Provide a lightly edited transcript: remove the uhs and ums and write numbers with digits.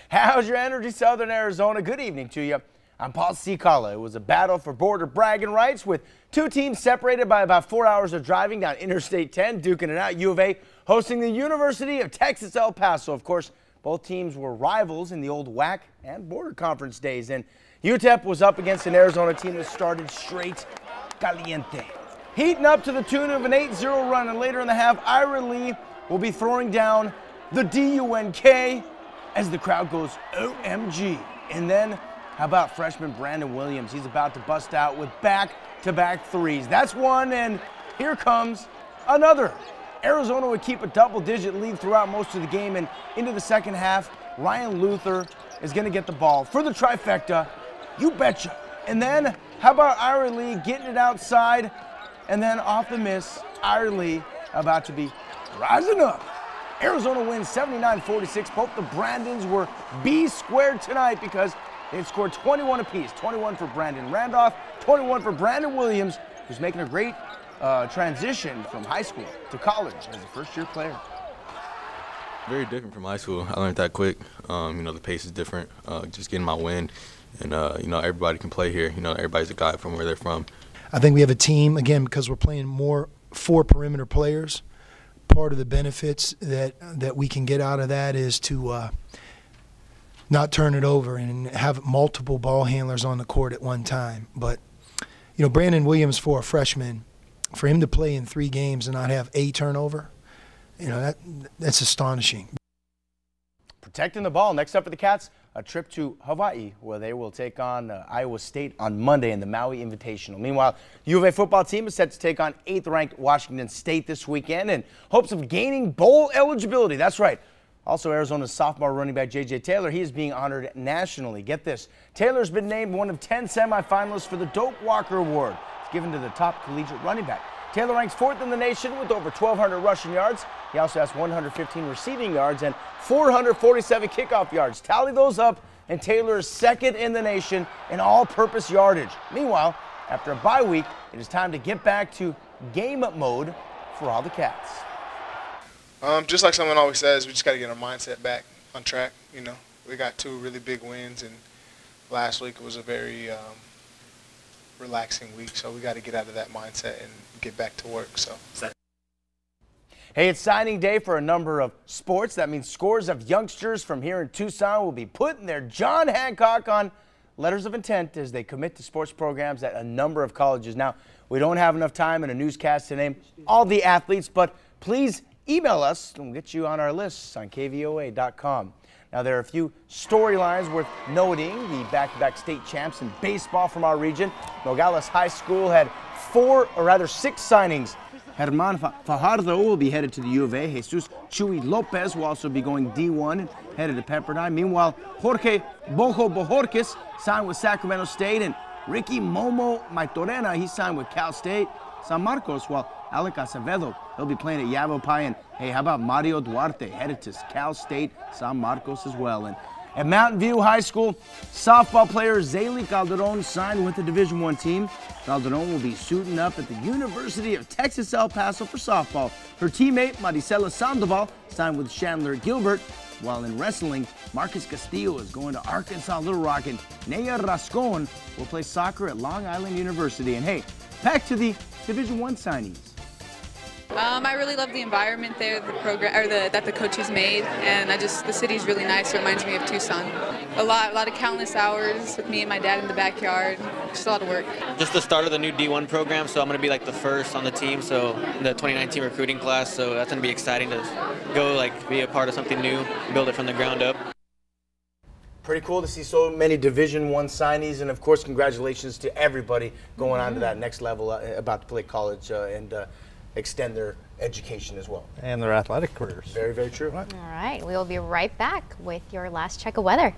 How's your energy, Southern Arizona? Good evening to you. I'm Paul Cicala. It was a battle for border bragging rights with two teams separated by about 4 hours of driving down Interstate 10, duking it out. U of A hosting the University of Texas El Paso. Of course, both teams were rivals in the old WAC and border conference days. And UTEP was up against an Arizona team that started straight caliente, heating up to the tune of an 8-0 run. And later in the half, Ira Lee will be throwing down the DUNK as the crowd goes OMG. And then how about freshman Brandon Williams? He's about to bust out with back-to-back threes. That's one, and here comes another. Arizona would keep a double-digit lead throughout most of the game, and into the second half, Ryan Luther is going to get the ball for the trifecta. You betcha. And then how about Ira Lee getting it outside, and then off the miss, Ira Lee about to be rising up. Arizona wins 79-46. Both the Brandons were B-squared tonight because they scored 21 apiece. 21 for Brandon Randolph, 21 for Brandon Williams, who's making a great transition from high school to college as a first-year player. Very different from high school. I learned that quick. The pace is different. Just getting my win, and everybody can play here. Everybody's a guy from where they're from. I think we have a team, again, because we're playing more 4 perimeter players. Part of the benefits that we can get out of that is to not turn it over and have multiple ball handlers on the court at one time. But, Brandon Williams, for a freshman, for him to play in 3 games and not have a turnover, that's astonishing. Protecting the ball. Next up for the Cats, a trip to Hawaii, where they will take on Iowa State on Monday in the Maui Invitational. Meanwhile, the U of A football team is set to take on 8th-ranked Washington State this weekend in hopes of gaining bowl eligibility. That's right. Also, Arizona's sophomore running back J.J. Taylor, he is being honored nationally. Get this. Taylor's been named one of 10 semifinalists for the Doak Walker Award. It's given to the top collegiate running back. Taylor ranks 4th in the nation with over 1,200 rushing yards. He also has 115 receiving yards and 447 kickoff yards. Tally those up, and Taylor is 2nd in the nation in all-purpose yardage. Meanwhile, after a bye week, it is time to get back to game mode for all the Cats. Just like someone always says, we just got to get our mindset back on track. We got 2 really big wins, and last week was a very relaxing week, so we got to get out of that mindset and get back to work. Hey, it's signing day for a number of sports. That means scores of youngsters from here in Tucson will be putting their John Hancock on letters of intent as they commit to sports programs at a number of colleges. Now, we don't have enough time in a newscast to name all the athletes, but please email us and we'll get you on our lists on KVOA.com. Now, there are a few storylines worth noting. The back-to-back state champs in baseball from our region. Nogales High School had 6 signings. Herman Fajardo will be headed to the U of A. Jesus Chuy Lopez will also be going D1 and headed to Pepperdine. Meanwhile, Jorge Bojo Bojorquez signed with Sacramento State, and Ricky Momo Maitorena, he signed with Cal State San Marcos, while Alec Acevedo, he'll be playing at Yavapai. And hey, how about Mario Duarte headed to Cal State San Marcos as well. And at Mountain View High School, softball player Zaylee Calderon signed with the Division I team. Calderon will be suiting up at the University of Texas El Paso for softball. Her teammate Maricela Sandoval signed with Chandler Gilbert. While in wrestling, Marcus Castillo is going to Arkansas Little Rock, and Nea Rascon will play soccer at Long Island University. And hey, back to the Division I signings. I really love the environment there, the program, that the coaches made, and the city's really nice. It reminds me of Tucson. A lot of countless hours with me and my dad in the backyard. Just a lot of work. Just the start of the new D1 program, so I'm going to be like the first on the team, so in the 2019 recruiting class. So that's going to be exciting to go be a part of something new, build it from the ground up. Pretty cool to see so many Division I signees, and of course, congratulations to everybody going on to that next level, about to play college and extend their education as well. And their athletic careers. Very, very true. All right, we will be right back with your last check of weather.